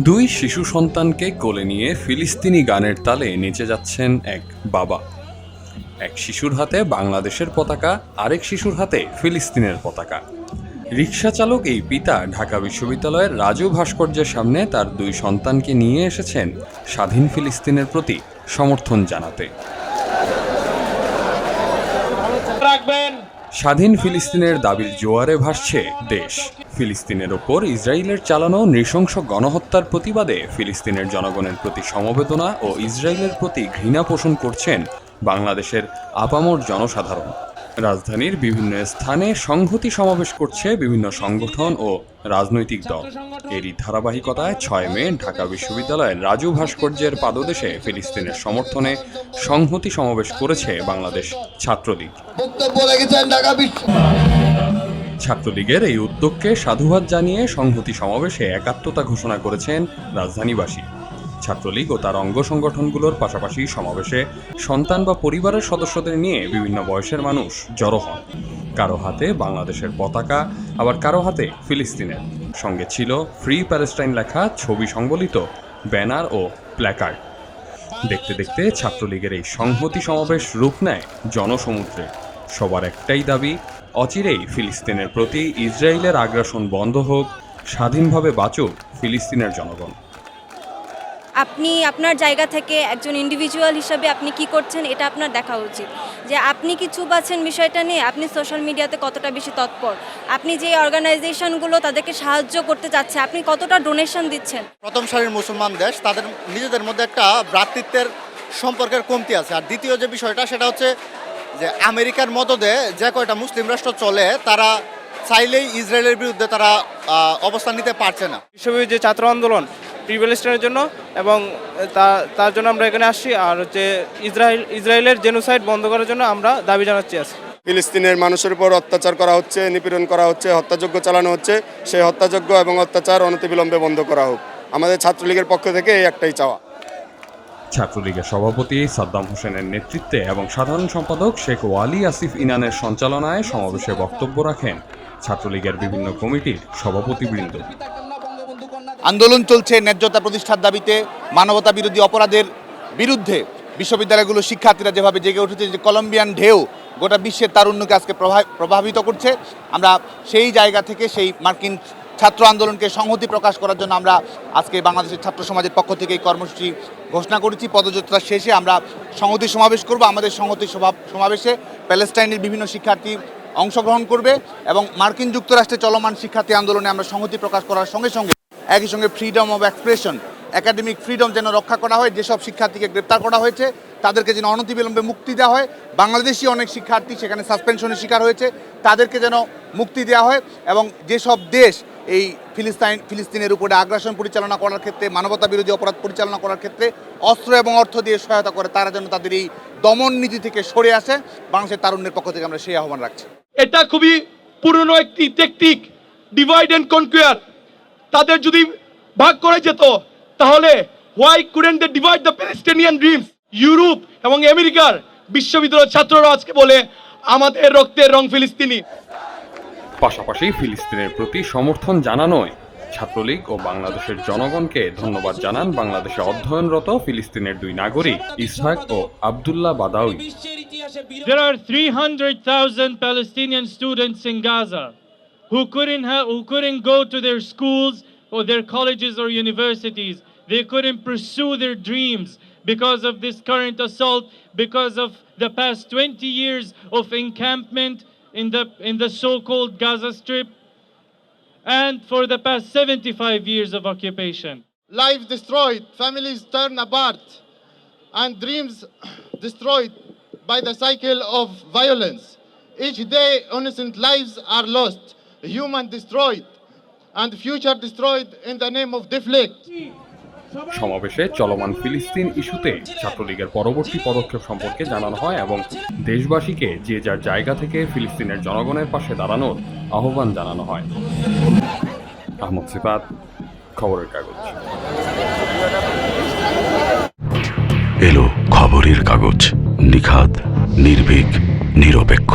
দুই শিশু সন্তানকে কোলে নিয়ে ফিলিস্তিনি গানের তালে নেচে যাচ্ছেন এক বাবা। এক শিশুর হাতে বাংলাদেশের পতাকা, আরেক শিশুর হাতে ফিলিস্তিনের পতাকা। রিকশা চালক এই পিতা ঢাকা বিশ্ববিদ্যালয়ের রাজু ভাস্কর্যের সামনে তার দুই সন্তানকে নিয়ে এসেছেন স্বাধীন ফিলিস্তিনের প্রতি সমর্থন জানাতে। স্বাধীন ফিলিস্তিনের দাবির জোয়ারে ভাসছে দেশ। ফিলিস্তিনের ওপর ইসরায়েলের চালানো নৃশংস গণহত্যার প্রতিবাদে ফিলিস্তিনের জনগণের প্রতি সমবেদনা ও ইসরায়েলের প্রতি ঘৃণা পোষণ করছেন বাংলাদেশের আপামর জনসাধারণ। রাজধানীর বিভিন্ন স্থানে সংহতি সমাবেশ করছে বিভিন্ন সংগঠন ও রাজনৈতিক দল। এরই ধারাবাহিকতায় ৬ মে ঢাকা বিশ্ববিদ্যালয়ের রাজু ভাস্কর্যের পাদদেশে ফিলিস্তিনের সমর্থনে সংহতি সমাবেশ করেছে বাংলাদেশ ছাত্রলীগ। ছাত্রলীগের এই উদ্যোগকে সাধুবাদ জানিয়ে সংহতি সমাবেশে একাত্মতা ঘোষণা করেছেন রাজধানীবাসী। ছাত্রলীগ ও তার অঙ্গ সংগঠনগুলোর পাশাপাশি সমাবেশে সন্তান বা পরিবারের সদস্যদের নিয়ে বিভিন্ন বয়সের মানুষ জড়ো হন। কারো হাতে বাংলাদেশের পতাকা, আবার কারো হাতে ফিলিস্তিনের। সঙ্গে ছিল ফ্রি প্যালেস্টাইন লেখা ছবি সংবলিত ব্যানার ও প্ল্যাকার্ড। দেখতে দেখতে ছাত্রলীগের এই সংহতি সমাবেশ রূপ নেয় জনসমুদ্রে। সবার একটাই দাবি, অচিরেই ফিলিস্তিনের প্রতি ইসরায়েলের আগ্রাসন বন্ধ হোক, স্বাধীনভাবে বাঁচুক ফিলিস্তিনের জনগণ। আপনি আপনার জায়গা থেকে একজন ইন্ডিভিজুয়াল হিসাবে আপনি কি করছেন এটা আপনার দেখা উচিত, যে আপনি কি চুপ আছেন বিষয়টা নিয়ে, আপনি সোশ্যাল মিডিয়াতে কতটা বেশি তৎপর, আপনি যে অর্গানাইজেশনগুলো তাদেরকে সাহায্য করতে চাচ্ছে আপনি কতটা ডোনেশন দিচ্ছেন। প্রথম সারির মুসলমান দেশ, তাদের নিজেদের মধ্যে একটা ভ্রাতৃত্বের সম্পর্কের কমতি আছে। আর দ্বিতীয় যে বিষয়টা সেটা হচ্ছে যে আমেরিকার মদদে যে কয়টা মুসলিম রাষ্ট্র চলে তারা চাইলেই ইসরায়েলের বিরুদ্ধে তারা অবস্থান নিতে পারছে না। বিশ্বব্যাপী যে ছাত্র আন্দোলন প্রিভ্যালেশনের জন্য এবং তার জন্য আমরা এখানে আসছি। আর হচ্ছে ইসরায়েলের জেনোসাইড বন্ধ করার জন্য আমরা দাবি জানাচ্ছি। ফিলিস্তিনের মানুষের উপর অত্যাচার করা হচ্ছে, নিপীড়ন করা হচ্ছে, হত্যাযজ্ঞ চালানো হচ্ছে। সেই হত্যাযজ্ঞ এবং অত্যাচার অনতিবিলম্বে বন্ধ করা হোক। আমাদের ছাত্রলীগের পক্ষ থেকে এই একটাই চাওয়া। ছাত্রলীগের সভাপতি সাদ্দাম হোসেনের নেতৃত্বে এবং সাধারণ সম্পাদক শেখ ওয়ালি আসিফ ইনানের সঞ্চালনায় সমাবেশে বক্তব্য রাখেন ছাত্রলীগের বিভিন্ন কমিটির সভাপতিবৃন্দ। আন্দোলন চলছে ন্যায্যতা প্রতিষ্ঠার দাবিতে, মানবতা বিরোধী অপরাধের বিরুদ্ধে। বিশ্ববিদ্যালয়গুলো শিক্ষার্থীরা যেভাবে জেগে উঠেছে, যে কলম্বিয়ান ঢেউ গোটা বিশ্বের তারুণ্যকে আজকে প্রভাবিত করছে, আমরা সেই জায়গা থেকে সেই মার্কিন ছাত্র আন্দোলনকে সংহতি প্রকাশ করার জন্য আমরা আজকে বাংলাদেশের ছাত্র সমাজের পক্ষ থেকে এই কর্মসূচি ঘোষণা করেছি। পদযাত্রার শেষে আমরা সংহতি সমাবেশ করব। আমাদের সংহতি সমাবেশে প্যালেস্টাইনের বিভিন্ন শিক্ষার্থী অংশগ্রহণ করবে এবং মার্কিন যুক্তরাষ্ট্রে চলমান শিক্ষার্থী আন্দোলনে আমরা সংহতি প্রকাশ করার সঙ্গে সঙ্গে একই সঙ্গে freedom of expression, academic freedom যেন রক্ষা করা হয়। যেসব শিক্ষার্থীকে গ্রেপ্তার করা হয়েছে তাদেরকে যেন অনতিবিলম্বে মুক্তি দেওয়া হয়। বাংলাদেশি অনেক শিক্ষার্থী সেখানে সাসপেনশনের শিকার হয়েছে, তাদেরকে যেন মুক্তি দেওয়া হয়। এবং যেসব দেশ এই ফিলিস্তিনের উপরে আগ্রাসন পরিচালনা করার ক্ষেত্রে, মানবতা বিরোধী অপরাধ পরিচালনা করার ক্ষেত্রে অস্ত্র এবং অর্থ দিয়ে সহায়তা করে, তারা যেন তাদের এই দমন নীতি থেকে সরে আসে। বাংলাদেশের তারুণ্যের পক্ষ থেকে আমরা সেই আহ্বান রাখছি। এটা খুবই পুরনো একটি টেকনিক, ডিভাইড অ্যান্ড কনকুয়ার। তাদের যদি ভাগ করে যেত তাহলে why couldn't they divide the Palestinian dreams. Europe এবং আমেরিকার বিশ্ববিদ্যালয়ের ছাত্ররা আজকে বলে আমাদের রক্তের রং ফিলিস্তিনি। পাশাপাশি ফিলিস্তিনের প্রতি সমর্থন জানানোয় ছাত্রলীগ ও বাংলাদেশের জনগণকে ধন্যবাদ জানান বাংলাদেশে অধ্যয়নরত ফিলিস্তিনের দুই নাগরিক ইসহাক ও Abdullah বাদাউই। There are 300,000 Palestinian students in Gaza who couldn't go to their schools or their colleges or universities. They couldn't pursue their dreams because of this current assault, because of the past 20 years of encampment in the so-called Gaza Strip, and for the past 75 years of occupation. Lives destroyed, families torn apart, and dreams destroyed by the cycle of violence. Each day innocent lives are lost, human destroyed, and future destroyed in the name of deflect. সমাবেশে চলমান ফিলিস্তিন ইস্যুতে ছাত্রলীগের পরবর্তী পদক্ষেপ সম্পর্কে জানানো হয় এবং দেশবাসীকে যে যার জায়গা থেকে ফিলিস্তিনের জনগণের পাশে দাঁড়ানোর আহ্বান জানানো হয়। আহমদ সিফাত, খবরের কাগজ। এলো খবরের কাগজ, নিখাত, নির্ভীক, নিরপেক্ষ।